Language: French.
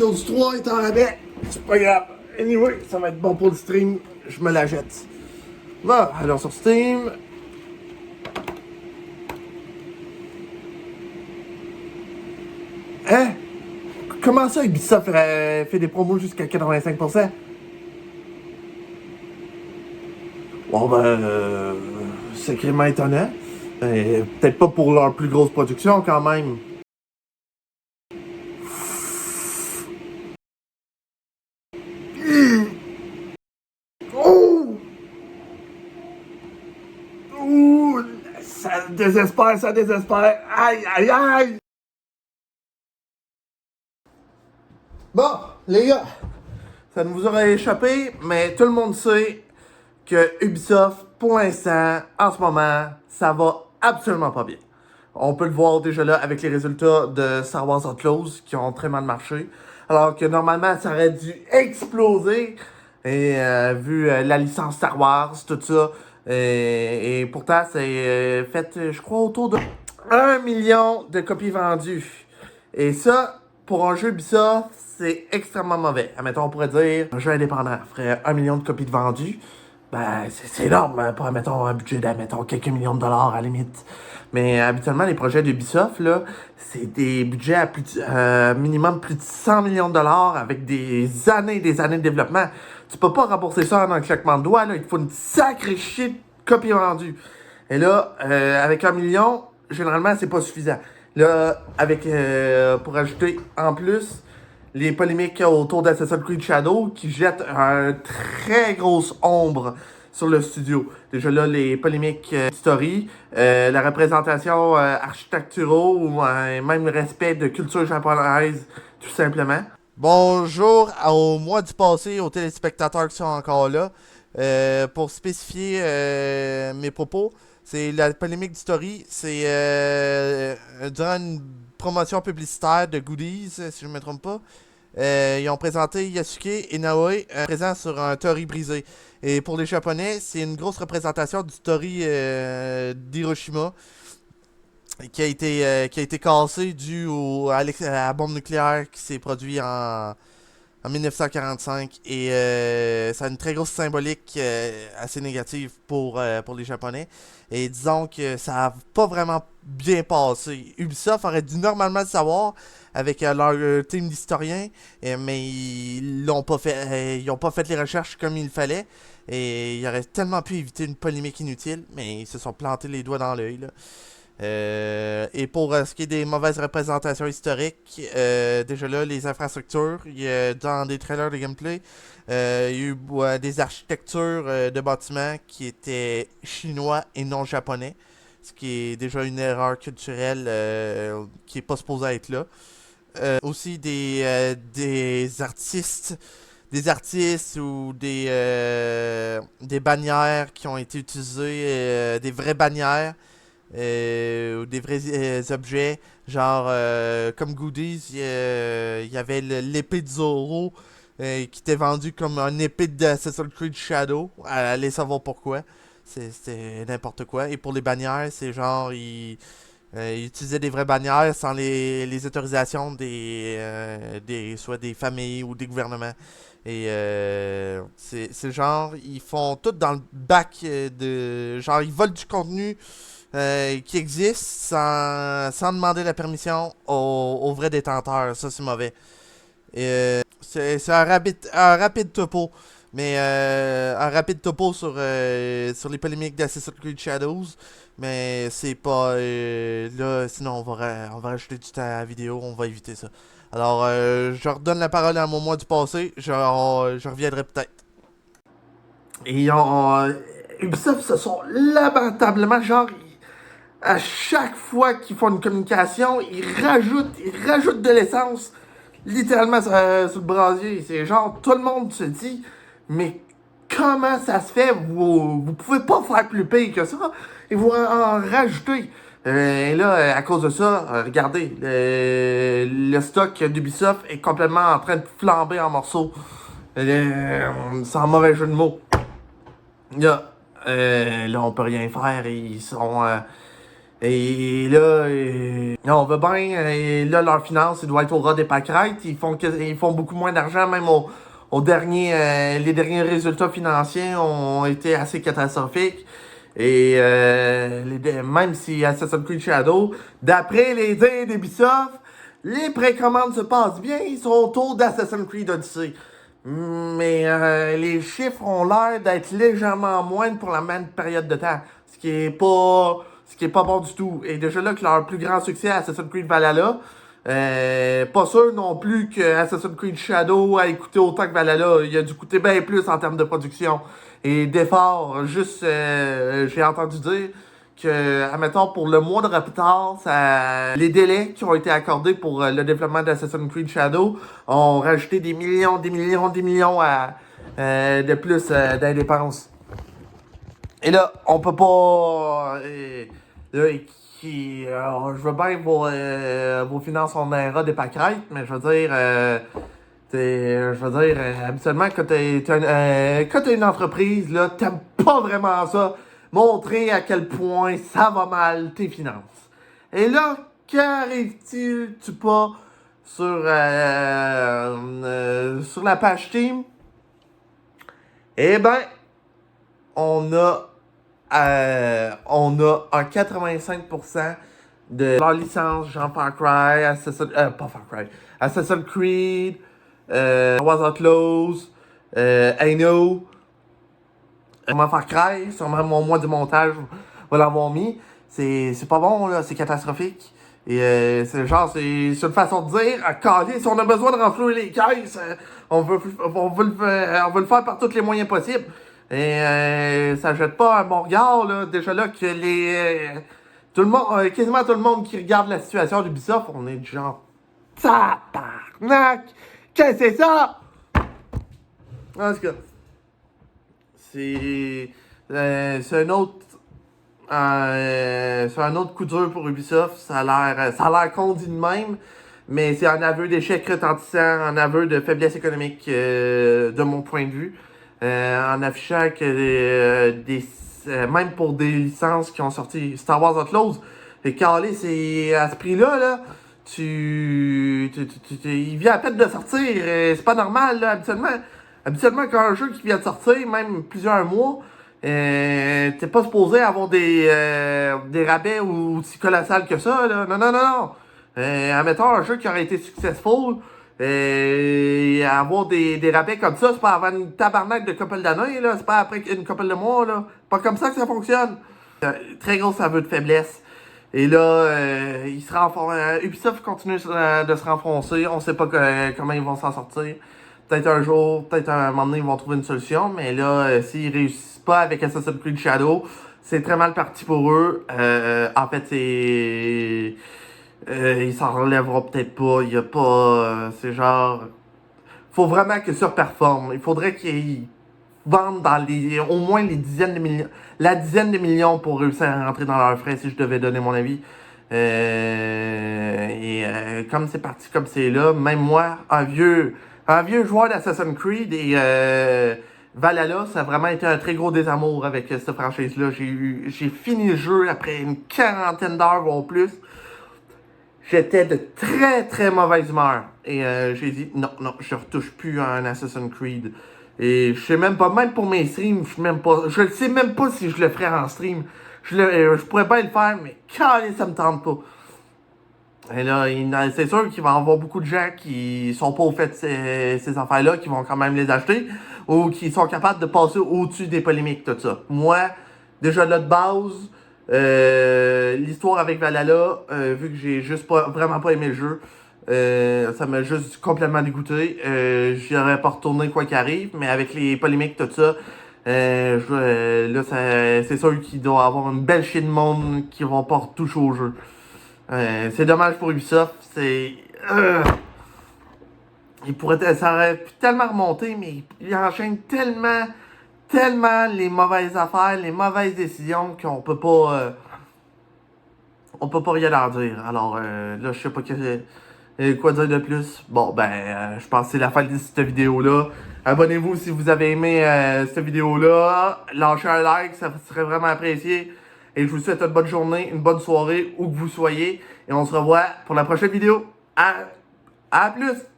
Dose 3 est en rabais, c'est pas grave. Anyway, ça va être bon pour le stream, je me la jette. Bon, alors sur Steam. Hein? Comment ça, Ubisoft fait des promos jusqu'à 85%? Bon ben, sacrément étonnant. Peut-être pas pour leur plus grosse production quand même. Oh! Ouh! Ça désespère, ça désespère. Aïe, aïe, aïe! Bon, les gars, ça ne vous aurait échappé, mais tout le monde sait que Ubisoft, pour l'instant, en ce moment, ça va absolument pas bien. On peut le voir déjà là avec les résultats de Star Wars Outlaws qui ont très mal marché. Alors que normalement, ça aurait dû exploser. Et vu la licence Star Wars, tout ça. Et pourtant, c'est fait, je crois, autour de 1 million de copies vendues. Et ça, pour un jeu Ubisoft, c'est extrêmement mauvais. Admettons, on pourrait dire, un jeu indépendant ferait 1 million de copies de vendues. Ben, c'est énorme pour, admettons, un budget d'admettons, quelques millions de dollars à la limite. Mais habituellement, les projets d'Ubisoft, là, c'est des budgets à minimum plus de 100 millions de dollars avec des années et des années de développement. Tu peux pas rembourser ça en un claquement de doigts, là. Il te faut une sacrée shit copie vendue. Et là, avec 1 million, généralement, c'est pas suffisant. Là, avec, pour ajouter en plus, les polémiques autour d'Assassin's Creed Shadow qui jettent une très grosse ombre sur le studio. Déjà là, les polémiques story, la représentation architecturale ou même le respect de culture japonaise, tout simplement. Bonjour au mois du passé, aux téléspectateurs qui sont encore là. Pour spécifier mes propos, c'est la polémique du story. C'est durant une promotion publicitaire de Goodies, si je ne me trompe pas. Ils ont présenté Yasuke et Naoe présents sur un tori brisé. Et pour les Japonais, c'est une grosse représentation du tori d'Hiroshima qui a été cassé dû à la bombe nucléaire qui s'est produite en 1945 et ça a une très grosse symbolique assez négative pour les Japonais. Et disons que ça n'a pas vraiment bien passé. Ubisoft aurait dû normalement le savoir avec leur team d'historiens, mais ils l'ont pas fait. Ils ont pas fait les recherches comme il fallait. Et ils auraient tellement pu éviter une polémique inutile, mais ils se sont plantés les doigts dans l'œil, là. Et pour ce qui est des mauvaises représentations historiques, déjà là, les infrastructures, dans des trailers de gameplay, il y a eu des architectures de bâtiments qui étaient chinois et non japonais, ce qui est déjà une erreur culturelle qui est pas supposée être là. Aussi des artistes ou des bannières qui ont été utilisées, des vraies bannières ou des vrais objets, genre comme Goodies, il y avait l'épée de Zoro qui était vendue comme une épée d'Assassin's Creed Shadow. Allez savoir pourquoi. C'était n'importe quoi. Et pour les bannières, c'est genre ils utilisaient des vraies bannières sans les autorisations soit des familles ou des gouvernements. Et c'est genre, ils font tout dans le bac de. Genre, ils volent du contenu qui existe sans demander la permission aux vrais détenteurs. Ça, c'est mauvais. C'est un rapide topo. Mais un rapide topo sur les polémiques d'Assassin's Creed Shadows. Mais c'est pas. Là, sinon, on va rajouter du temps à la vidéo. On va éviter ça. Alors, je redonne la parole à mon mois du passé. Je reviendrai peut-être. Et Ubisoft se sont lamentablement, genre, à chaque fois qu'ils font une communication, ils rajoutent de l'essence littéralement sur le brasier. C'est genre, tout le monde se dit, mais comment ça se fait? Vous pouvez pas faire plus pire que ça. Et vous en rajoutez. Et là, à cause de ça, regardez, le stock d'Ubisoft est complètement en train de flamber en morceaux. Sans mauvais jeu de mots. Là, on peut rien faire. Et là, on va bien, là, leur finance, ils doivent être au ras des pâquerettes. Ils font beaucoup moins d'argent, même les derniers résultats financiers ont été assez catastrophiques. Et même si Assassin's Creed Shadow, d'après les dires d'Ubisoft, les précommandes se passent bien, ils sont autour d'Assassin's Creed Odyssey. Mais les chiffres ont l'air d'être légèrement moindres pour la même période de temps. Ce qui est pas bon du tout. Et déjà là que leur plus grand succès, Assassin's Creed Valhalla, pas sûr non plus que Assassin's Creed Shadow a coûté autant que Valhalla. Il a dû coûter bien plus en termes de production et d'efforts. Juste, j'ai entendu dire que, admettons, pour le mois de retard, les délais qui ont été accordés pour le développement d'Assassin's Creed Shadow ont rajouté des millions, de plus d'indépenses. Et là, on peut pas... là, je veux bien que vos finances sont un ras des pâquerettes, mais je veux dire... habituellement, quand t'as une entreprise, là, t'aimes pas vraiment ça. Montrer à quel point ça va mal, tes finances. Et là, qu'arrive-t-il pas sur la page Team? Eh ben, on a un 85% de leur licence, genre Far Cry, Assassin's Creed, Was Outlaws, Halo, sûrement Far Cry, sûrement mon mois de montage va l'avoir mis. C'est pas bon, là, c'est catastrophique. Et c'est une façon de dire, si on a besoin de renflouer les caisses, on veut le faire par tous les moyens possibles. Et ça jette pas un bon regard, là. Déjà là que tout le monde, quasiment tout le monde qui regarde la situation d'Ubisoft, on est du genre tabarnak! Qu'est-ce que c'est ça? En tout cas, c'est un autre coup dur pour Ubisoft. Ça a l'air con dit de même, mais c'est un aveu d'échec retentissant, un aveu de faiblesse économique de mon point de vue, en affichant que même pour des licences qui ont sorti Star Wars Outlaws, et calé, c'est à ce prix-là, là, il vient à peine de sortir, c'est pas normal, là, habituellement, quand un jeu qui vient de sortir, même plusieurs mois, t'es pas supposé avoir des rabais aussi colossales que ça, là. Non, non, non, non. Admettons un jeu qui aurait été successful, avoir des rabais comme ça, c'est pas avant une tabarnak de couple d'années, là. C'est pas après une couple de mois, là. Pas comme ça que ça fonctionne. Très gros aveu de faiblesse. Et là, Ubisoft continue de se renfoncer. On sait pas comment ils vont s'en sortir. Peut-être un jour, peut-être un moment donné, ils vont trouver une solution. Mais là, s'ils réussissent pas avec Assassin's Creed Shadow, c'est très mal parti pour eux. En fait, ils s'en relèveront peut-être pas. Il y a pas... c'est genre... Faut vraiment qu'ils surperforment. Il faudrait qu'ils vendent au moins la dizaine de millions pour réussir à rentrer dans leurs frais, si je devais donner mon avis. Comme c'est parti comme c'est là, même moi, un vieux joueur d'Assassin's Creed et Valhalla, ça a vraiment été un très gros désamour avec cette franchise-là. J'ai fini le jeu après une quarantaine d'heures ou plus. J'étais de très très mauvaise humeur. Et j'ai dit non, je retouche plus à un Assassin's Creed. Et je sais même pas, même pour mes streams, je sais même pas si je le ferais en stream. Je pourrais pas le faire, mais calé, ça me tente pas. Et là, c'est sûr qu'il va y avoir beaucoup de gens qui sont pas au fait de ces affaires-là, qui vont quand même les acheter, ou qui sont capables de passer au-dessus des polémiques, tout ça. Moi, déjà là de base, l'histoire avec Valhalla, vu que j'ai vraiment pas aimé le jeu, ça m'a juste complètement dégoûté. J'y aurais pas retourné quoi qu'il arrive, mais avec les polémiques, tout ça, là, c'est sûr qu'il doit y avoir une belle chier de monde qui vont pas retoucher au jeu. C'est dommage pour Ubisoft, ça aurait pu tellement remonter, mais il enchaîne tellement les mauvaises affaires, les mauvaises décisions qu'on peut pas, on peut pas rien leur dire. Alors là, je sais pas quoi dire de plus. Bon, je pense que c'est la fin de cette vidéo-là. Abonnez-vous si vous avez aimé cette vidéo-là. Lâchez un like, ça serait vraiment apprécié. Et je vous souhaite une bonne journée, une bonne soirée, où que vous soyez. Et on se revoit pour la prochaine vidéo. À plus!